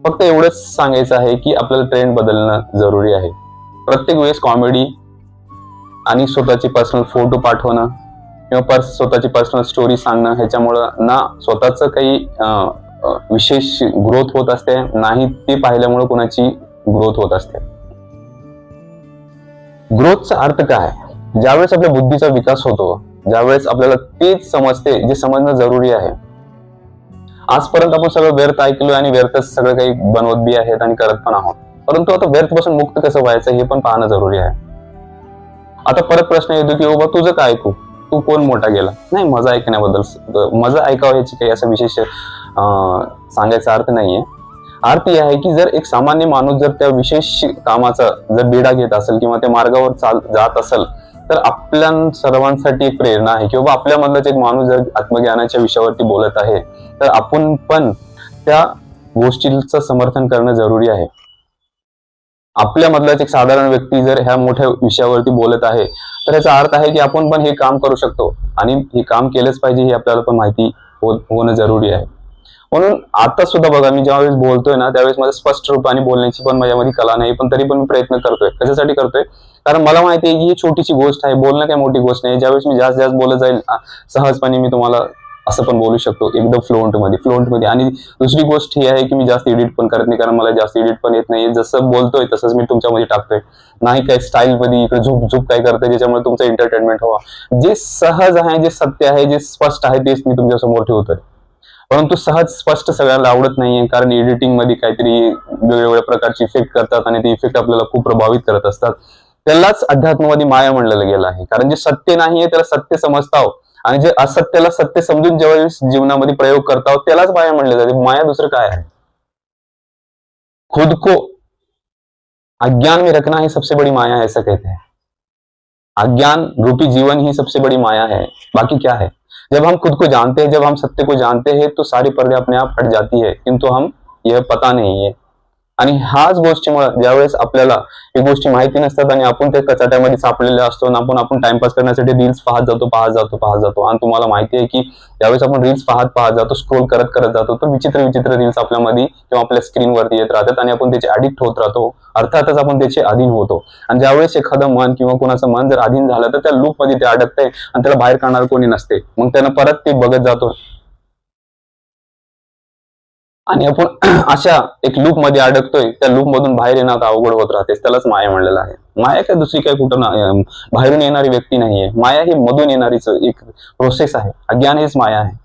फक्त एवढंच सांगायचं आहे की आपल्याला ट्रेंड बदलणं जरुरी आहे. प्रत्येक वेळेस कॉमेडी आणि स्वतःची पर्सनल फोटो पाठवणं किंवा स्वतःची पर्सनल स्टोरी सांगणं ह्याच्यामुळं ना स्वतःचं काही विशेष ग्रोथ होत असते, नाही ते पाहिल्यामुळे कोणाची ग्रोथ होत असते. ग्रोथचा अर्थ काय? ज्यावेळेस आपल्या बुद्धीचा विकास होतो, ज्यावेळेस आपल्याला तेच समजते जे समजणं जरुरी आहे. आजपर्यंत आपण सगळं व्यर्थ ऐकलोय आणि व्यर्थच सगळं काही बनवत बी आहेत आणि करत पण आहोत. परंतु आता व्यर्थ पासून मुक्त कसं व्हायचं हे पण पाहणं जरुरी आहे. आता परत प्रश्न येतो की बाबा तुझं काय ऐकू, तू कोण मोठा गेला? नाही, मजा ऐकण्याबद्दल मजा ऐकावं याची काही असं विशेष सांगायचा अर्थ नाहीये. अर्थ हे आहे की जर एक सामान्य माणूस जर त्या विशेष कामाचा जर बिडा घेत असेल किंवा त्या मार्गावर जात असेल तर आपल्या सर्वांसाठी एक प्रेरणा आहे किंवा आपल्यामधलाच एक माणूस जर आत्मज्ञानाच्या विषयावरती बोलत आहे तर आपण पण त्या गोष्टीचं समर्थन करणं जरुरी आहे. आपल्यामधलाच एक साधारण व्यक्ती जर ह्या मोठ्या विषयावरती बोलत आहे तर याचा अर्थ आहे की आपण पण हे काम करू शकतो आणि हे काम केलंच पाहिजे हे आपल्याला पण माहिती होणं जरुरी आहे. म्हणून आता सुद्धा बघा, मी ज्यावेळेस बोलतोय ना त्यावेळेस माझ्या स्पष्ट रूपाने बोलण्याची पण माझ्यामध्ये कला नाही, पण तरी पण मी प्रयत्न करतोय. कशासाठी करतोय? कारण मला माहिती आहे की ही छोटीशी गोष्ट आहे, बोलणं काही मोठी गोष्ट नाही. ज्यावेळेस मी जास्त जास्त बोलत जाईल सहजपणे मी तुम्हाला असं पण बोलू शकतो एकदम फ्लुएंट मध्ये. आणि दुसरी गोष्ट ही आहे की मी जास्त एडिट पण करत नाही, कारण मला जास्त एडिट पण येत नाही. जसं बोलतोय तसंच मी तुमच्यामध्ये टाकतोय, नाही काही स्टाईल मध्ये इकडे झुप काय करतोय ज्याच्यामुळे तुमचं एंटरटेनमेंट व्हावा. जे सहज आहे, जे सत्य आहे, जे स्पष्ट आहे तेच मी तुमच्या समोर ठेवतोय. परंतु सहज स्पष्ट सगळ्यांना आवडत नाहीये, कारण एडिटिंग मध्ये काहीतरी वेगवेगळ्या प्रकारचे इफेक्ट करतात आणि ते इफेक्ट आपल्याला खूप प्रभावित करत असतात. त्यालाच अध्यात्मवादी माया म्हणलं गेलं आहे. कारण जे सत्य नाहीये त्याला सत्य समजताव आणि जे असत्याला सत्य समजून जेव्हा जीवनामध्ये प्रयोग करताव त्यालाच माया म्हणलं जाते. माया दुसरं काय आहे? खुद को अज्ञान में रखना ही सबसे बड़ी माया है, ऐसा कहते हैं. अज्ञान रूपी जीवन ही सबसे बड़ी माया है, बाकी क्या है? जब हम खुद को जानते हैं, जब हम सत्य को जानते हैं तो सारी पर्दे अपने आप हट जाती है, किंतु हम यह पता नहीं है. आणि ह्याच गोष्टीमुळे ज्यावेळेस आपल्याला ही गोष्टी माहिती नसतात आणि आपण त्या कचाट्यामध्ये सापडलेले असतो आणि आपण टाइमपास करण्यासाठी रील्स पाहत जातो आणि तुम्हाला माहिती आहे की ज्यावेळेस आपण रील्स पाहत जातो, स्क्रोल करत जातो तर विचित्र रील्स आपल्यामध्ये किंवा आपल्या स्क्रीनवरती येत राहतात आणि आपण त्याचे ऍडिक्ट होत राहतो. अर्थातच आपण त्याचे अधीन होतो. आणि ज्यावेळेस एखादं मन किंवा कोणाचं मन जर अधीन झालं तर त्या लूप मध्ये ते अडकतंय आणि त्याला बाहेर काढणार कोणी नसते. मग त्यानं परत ते बघत जातो आणि आपण अशा एक लूप मध्ये अडकतोय. त्या लूप मधून बाहेर येणं अवघड होत राहते. त्यालाच माया म्हणलेलं आहे. माया काय दुसरी काय कुठं बाहेरून येणारी व्यक्ती नाहीये. माया ही मधून येणारीच एक प्रोसेस आहे. अज्ञान हेच माया आहे.